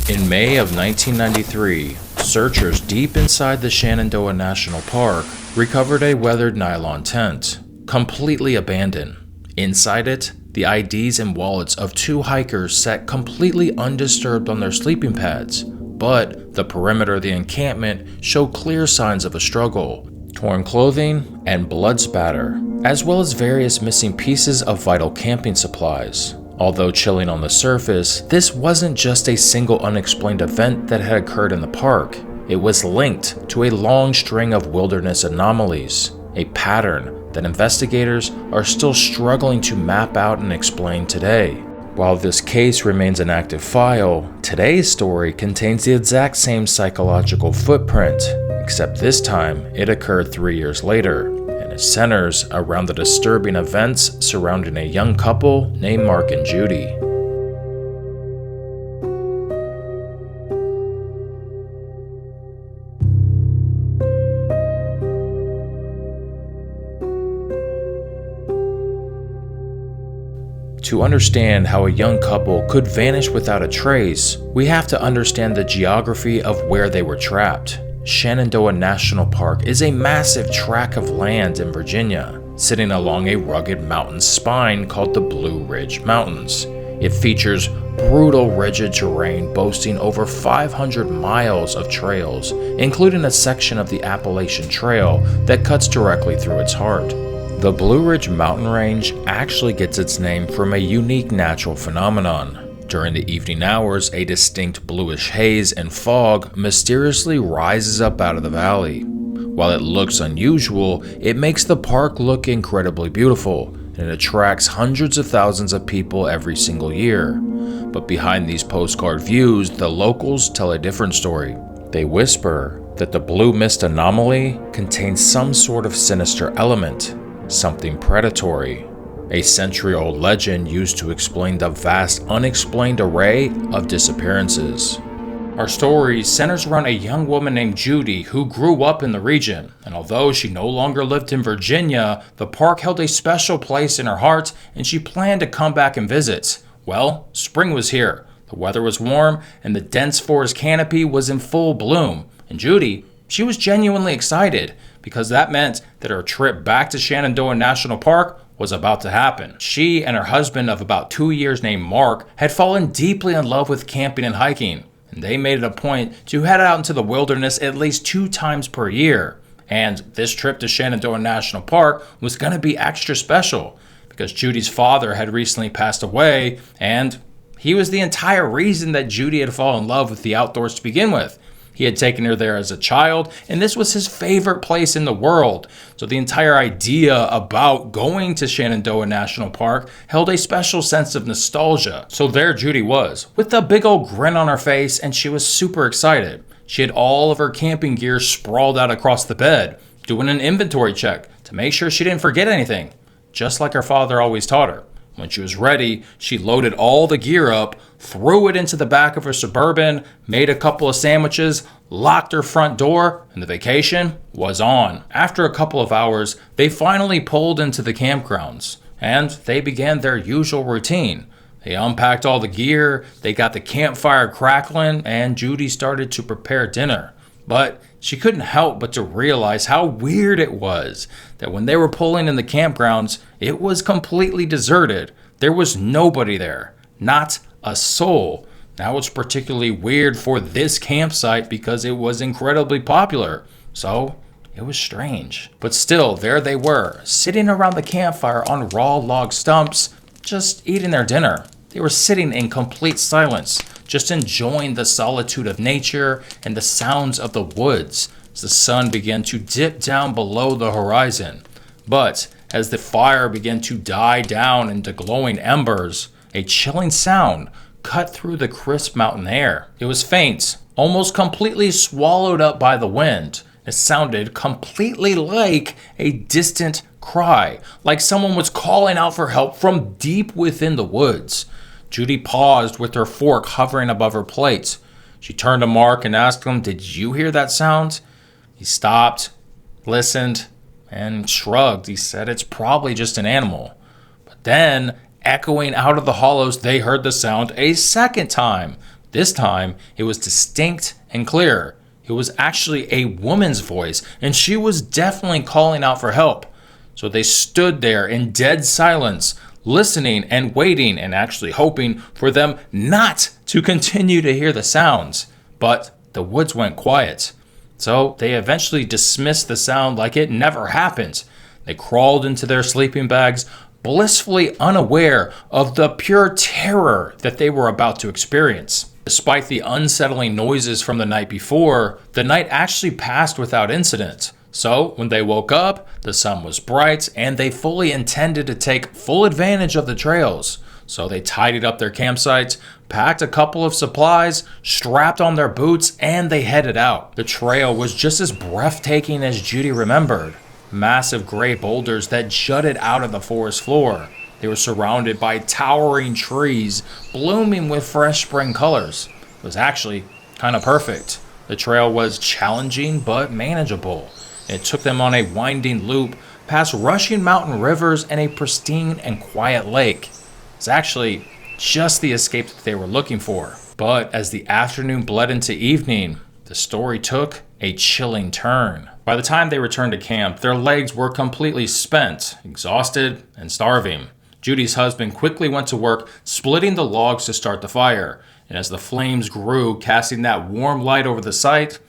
In May of 1993, searchers deep inside the Shenandoah National Park recovered a weathered nylon tent, completely abandoned. Inside it, the IDs and wallets of two hikers sat completely undisturbed on their sleeping pads, but the perimeter of the encampment showed clear signs of a struggle, torn clothing and blood spatter, as well as various missing pieces of vital camping supplies. Although chilling on the surface, this wasn't just a single unexplained event that had occurred in the park. It was linked to a long string of wilderness anomalies, a pattern that investigators are still struggling to map out and explain today. While this case remains an active file, today's story contains the exact same psychological footprint, except this time it occurred 3 years later. It centers around the disturbing events surrounding a young couple named Mark and Judy. To understand how a young couple could vanish without a trace, we have to understand the geography of where they were trapped. Shenandoah National Park is a massive tract of land in Virginia, sitting along a rugged mountain spine called the Blue Ridge Mountains. It features brutal, rigid terrain boasting over 500 miles of trails, including a section of the Appalachian Trail that cuts directly through its heart. The Blue Ridge mountain range actually gets its name from a unique natural phenomenon. During the evening hours, a distinct bluish haze and fog mysteriously rises up out of the valley. While it looks unusual, it makes the park look incredibly beautiful, and it attracts hundreds of thousands of people every single year. But behind these postcard views, the locals tell a different story. They whisper that the blue mist anomaly contains some sort of sinister element, something predatory. A century-old legend used to explain the vast, unexplained array of disappearances. Our story centers around a young woman named Judy who grew up in the region, and although she no longer lived in Virginia, the park held a special place in her heart, and she planned to come back and visit. Well, spring was here. The weather was warm, and the dense forest canopy was in full bloom, and Judy, she was genuinely excited, because that meant that her trip back to Shenandoah National Park was about to happen. She and her husband of about 2 years named Mark had fallen deeply in love with camping and hiking, and they made it a point to head out into the wilderness at least 2 times per year. And this trip to Shenandoah National Park was going to be extra special because Judy's father had recently passed away, and he was the entire reason that Judy had fallen in love with the outdoors to begin with. He had taken her there as a child, and this was his favorite place in the world. So the entire idea about going to Shenandoah National Park held a special sense of nostalgia. So there Judy was, with a big old grin on her face, and she was super excited. She had all of her camping gear sprawled out across the bed, doing an inventory check to make sure she didn't forget anything, just like her father always taught her. When she was ready, she loaded all the gear up, threw it into the back of her Suburban, made a couple of sandwiches, locked her front door, and the vacation was on. After a couple of hours, they finally pulled into the campgrounds, and they began their usual routine. They unpacked all the gear, they got the campfire crackling, and Judy started to prepare dinner. But she couldn't help but to realize how weird it was that when they were pulling in the campgrounds, it was completely deserted. There was nobody there, not a soul. Now it's particularly weird for this campsite because it was incredibly popular. So it was strange. But still, there they were, sitting around the campfire on raw log stumps, just eating their dinner. They were sitting in complete silence, just enjoying the solitude of nature and the sounds of the woods as the sun began to dip down below the horizon. But as the fire began to die down into glowing embers, a chilling sound cut through the crisp mountain air. It was faint, almost completely swallowed up by the wind. It sounded completely like a distant cry, like someone was calling out for help from deep within the woods. Judy paused with her fork hovering above her plate. She turned to Mark and asked him, "Did you hear that sound?" He stopped, listened, and shrugged. He said, "It's probably just an animal." But then, echoing out of the hollows, they heard the sound a second time. This time, it was distinct and clear. It was actually a woman's voice, and she was definitely calling out for help. So they stood there in dead silence, listening and waiting and actually hoping for them not to continue to hear the sounds. But the woods went quiet. So they eventually dismissed the sound like it never happened. They crawled into their sleeping bags, blissfully unaware of the pure terror that they were about to experience. Despite the unsettling noises from the night before, the night actually passed without incident. So when they woke up, the sun was bright and they fully intended to take full advantage of the trails. So they tidied up their campsites, packed a couple of supplies, strapped on their boots, and they headed out. The trail was just as breathtaking as Judy remembered. Massive gray boulders that jutted out of the forest floor. They were surrounded by towering trees, blooming with fresh spring colors. It was actually kind of perfect. The trail was challenging but manageable. It took them on a winding loop, past rushing mountain rivers and a pristine and quiet lake. It's actually just the escape that they were looking for. But as the afternoon bled into evening, the story took a chilling turn. By the time they returned to camp, their legs were completely spent, exhausted, and starving. Judy's husband quickly went to work splitting the logs to start the fire, and as the flames grew, casting that warm light over the site,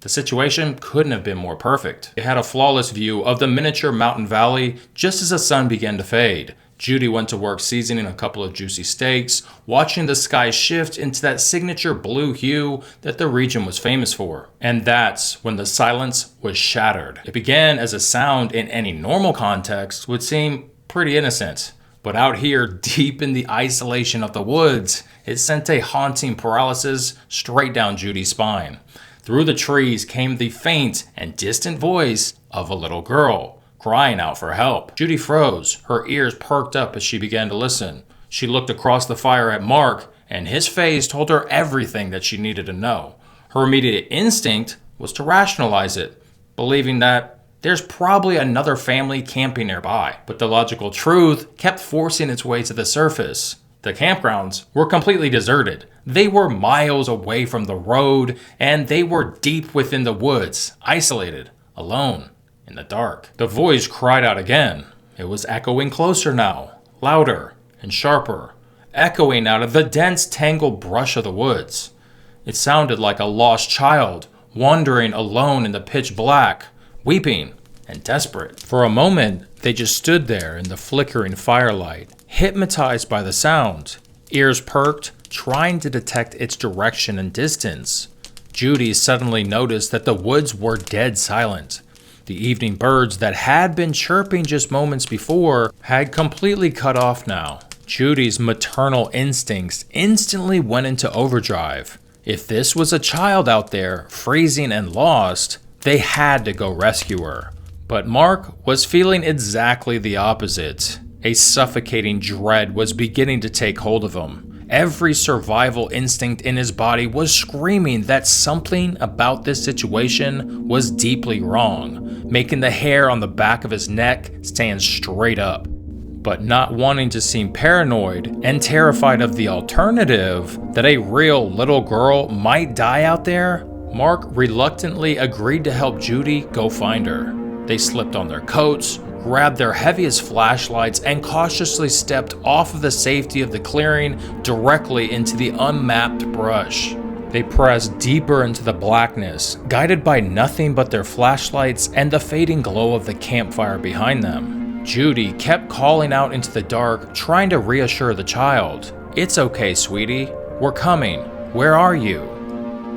the situation couldn't have been more perfect. They had a flawless view of the miniature mountain valley just as the sun began to fade. Judy went to work seasoning a couple of juicy steaks, watching the sky shift into that signature blue hue that the region was famous for. And that's when the silence was shattered. It began as a sound in any normal context would seem pretty innocent. But out here, deep in the isolation of the woods, it sent a haunting paralysis straight down Judy's spine. Through the trees came the faint and distant voice of a little girl, crying out for help. Judy froze, her ears perked up as she began to listen. She looked across the fire at Mark, and his face told her everything that she needed to know. Her immediate instinct was to rationalize it, believing that there's probably another family camping nearby. But the logical truth kept forcing its way to the surface. The campgrounds were completely deserted. They were miles away from the road, and they were deep within the woods, isolated, alone, in the dark. The voice cried out again. It was echoing closer now, louder and sharper, echoing out of the dense, tangled brush of the woods. It sounded like a lost child, wandering alone in the pitch black, weeping and desperate. For a moment, they just stood there in the flickering firelight, hypnotized by the sound, ears perked, trying to detect its direction and distance. Judy suddenly noticed that the woods were dead silent. The evening birds that had been chirping just moments before had completely cut off now. Judy's maternal instincts instantly went into overdrive. If this was a child out there, freezing and lost, they had to go rescue her. But Mark was feeling exactly the opposite. A suffocating dread was beginning to take hold of him. Every survival instinct in his body was screaming that something about this situation was deeply wrong, making the hair on the back of his neck stand straight up. But not wanting to seem paranoid and terrified of the alternative that a real little girl might die out there, Mark reluctantly agreed to help Judy go find her. They slipped on their coats, grabbed their heaviest flashlights, and cautiously stepped off of the safety of the clearing directly into the unmapped brush. They pressed deeper into the blackness, guided by nothing but their flashlights and the fading glow of the campfire behind them. Judy kept calling out into the dark, trying to reassure the child. "It's okay, sweetie. We're coming. Where are you?"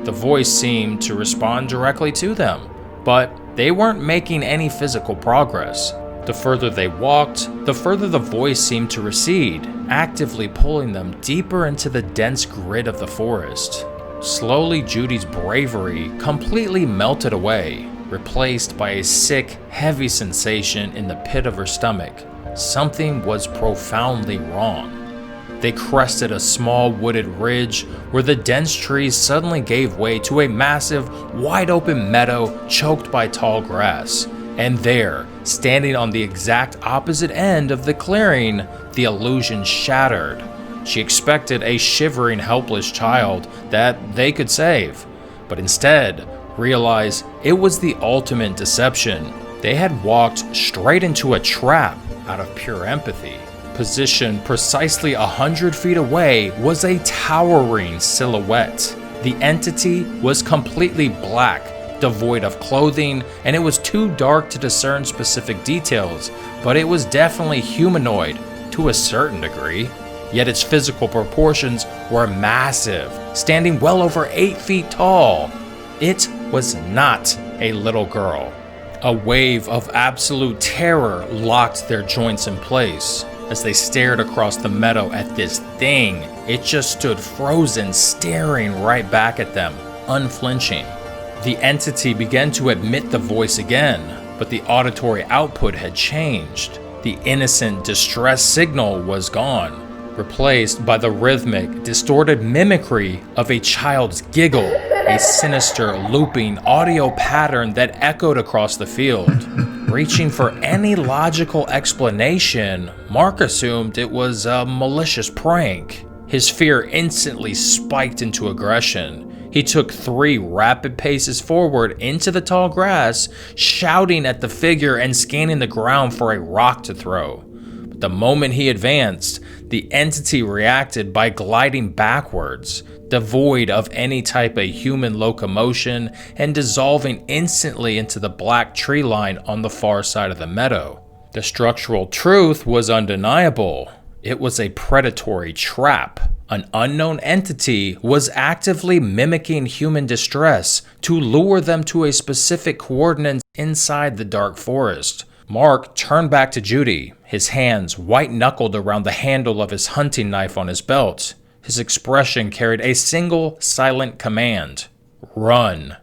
The voice seemed to respond directly to them, but they weren't making any physical progress. The further they walked, the further the voice seemed to recede, actively pulling them deeper into the dense grit of the forest. Slowly, Judy's bravery completely melted away, replaced by a sick, heavy sensation in the pit of her stomach. Something was profoundly wrong. They crested a small wooded ridge where the dense trees suddenly gave way to a massive, wide-open meadow choked by tall grass. And there, standing on the exact opposite end of the clearing, the illusion shattered. She expected a shivering, helpless child that they could save, but instead realized it was the ultimate deception. They had walked straight into a trap out of pure empathy. Positioned precisely 100 feet away was a towering silhouette. The entity was completely black, devoid of clothing, and it was too dark to discern specific details, but it was definitely humanoid to a certain degree. Yet its physical proportions were massive, standing well over 8 feet tall. It was not a little girl. A wave of absolute terror locked their joints in place as they stared across the meadow at this thing. It just stood frozen, staring right back at them, unflinching. The entity began to emit the voice again, but the auditory output had changed. The innocent distress signal was gone, replaced by the rhythmic, distorted mimicry of a child's giggle, a sinister, looping audio pattern that echoed across the field. Reaching for any logical explanation, Mark assumed it was a malicious prank. His fear instantly spiked into aggression. He took 3 rapid paces forward into the tall grass, shouting at the figure and scanning the ground for a rock to throw. But the moment he advanced, the entity reacted by gliding backwards, devoid of any type of human locomotion and dissolving instantly into the black tree line on the far side of the meadow. The structural truth was undeniable. It was a predatory trap. An unknown entity was actively mimicking human distress to lure them to a specific coordinate inside the dark forest. Mark turned back to Judy, his hands white-knuckled around the handle of his hunting knife on his belt. His expression carried a single silent command: run.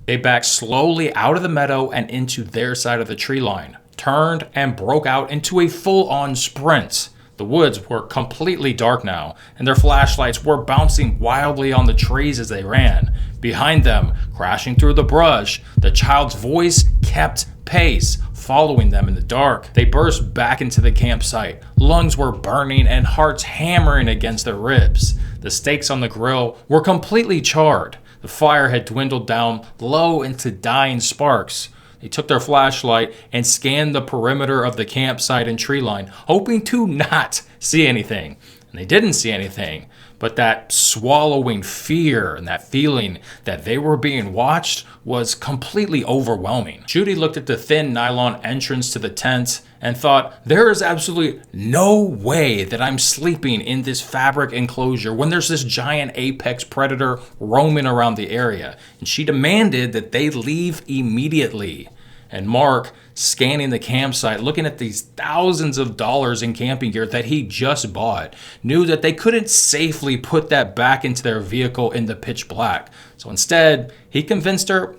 They backed slowly out of the meadow and into their side of the tree line, turned and broke out into a full-on sprint. The woods were completely dark now, and their flashlights were bouncing wildly on the trees as they ran. Behind them, crashing through the brush, the child's voice kept pace, following them in the dark. They burst back into the campsite. Lungs were burning and hearts hammering against their ribs. The steaks on the grill were completely charred. The fire had dwindled down low into dying sparks. They took their flashlight and scanned the perimeter of the campsite and tree line, hoping to not see anything. And they didn't see anything, but that swallowing fear and that feeling that they were being watched was completely overwhelming. Judy looked at the thin nylon entrance to the tent and thought, there is absolutely no way that I'm sleeping in this fabric enclosure when there's this giant apex predator roaming around the area. And she demanded that they leave immediately. And Mark, scanning the campsite, looking at these thousands of dollars in camping gear that he just bought, knew that they couldn't safely put that back into their vehicle in the pitch black. So instead, he convinced her,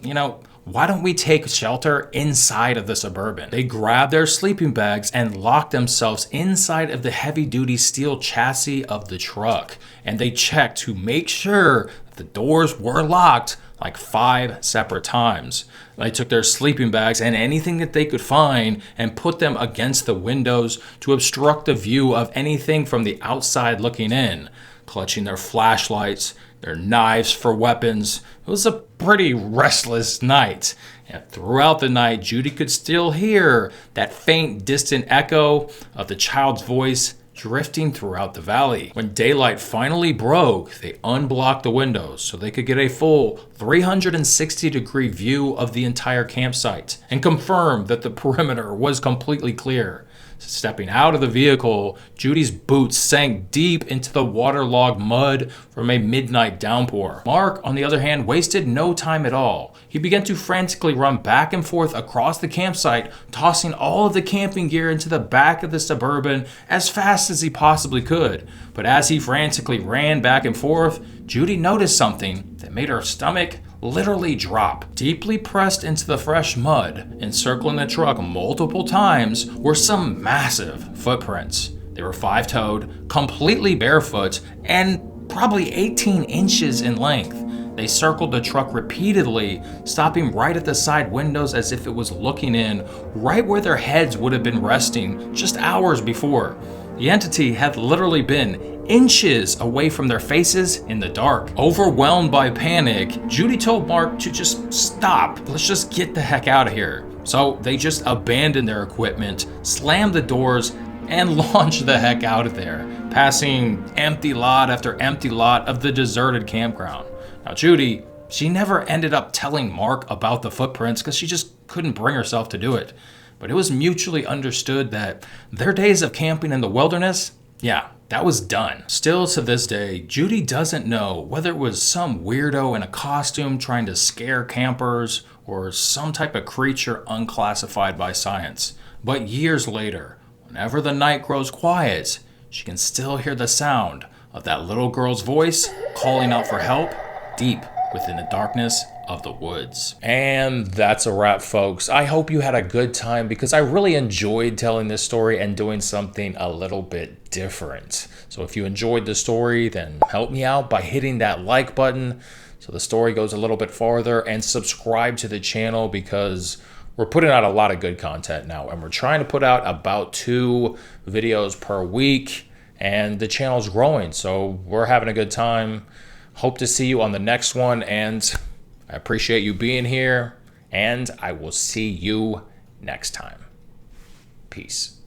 why don't we take shelter inside of the Suburban? They grabbed their sleeping bags and locked themselves inside of the heavy-duty steel chassis of the truck. And they checked to make sure that the doors were locked like 5 separate times. They took their sleeping bags and anything that they could find and put them against the windows to obstruct the view of anything from the outside looking in, clutching their flashlights, their knives for weapons. It was a pretty restless night. And throughout the night, Judy could still hear that faint, distant echo of the child's voice drifting throughout the valley. When daylight finally broke, they unblocked the windows so they could get a full 360-degree view of the entire campsite and confirm that the perimeter was completely clear. Stepping out of the vehicle, Judy's boots sank deep into the waterlogged mud from a midnight downpour. Mark, on the other hand, wasted no time at all. He began to frantically run back and forth across the campsite, tossing all of the camping gear into the back of the Suburban as fast as he possibly could. But as he frantically ran back and forth, Judy noticed something that made her stomach literally drop. Deeply pressed into the fresh mud, encircling the truck multiple times, were some massive footprints. They were 5-toed, completely barefoot, and probably 18 inches in length. They circled the truck repeatedly, stopping right at the side windows as if it was looking in, right where their heads would have been resting just hours before. The entity had literally been inches away from their faces in the dark. Overwhelmed by panic, Judy told Mark to just stop. Let's just get the heck out of here. So they just abandoned their equipment, slammed the doors, and launched the heck out of there, passing empty lot after empty lot of the deserted campground. Now Judy, she never ended up telling Mark about the footprints because she just couldn't bring herself to do it. But it was mutually understood that their days of camping in the wilderness, yeah, that was done. Still to this day, Judy doesn't know whether it was some weirdo in a costume trying to scare campers or some type of creature unclassified by science. But years later, whenever the night grows quiet, she can still hear the sound of that little girl's voice calling out for help deep within the darkness of the woods. And that's a wrap, folks. I hope you had a good time because I really enjoyed telling this story and doing something a little bit different. So if you enjoyed the story, then help me out by hitting that like button so the story goes a little bit farther, and subscribe to the channel because we're putting out a lot of good content now, and we're trying to put out about 2 videos per week, and the channel's growing, so we're having a good time. Hope to see you on the next one, and I appreciate you being here, and I will see you next time. Peace.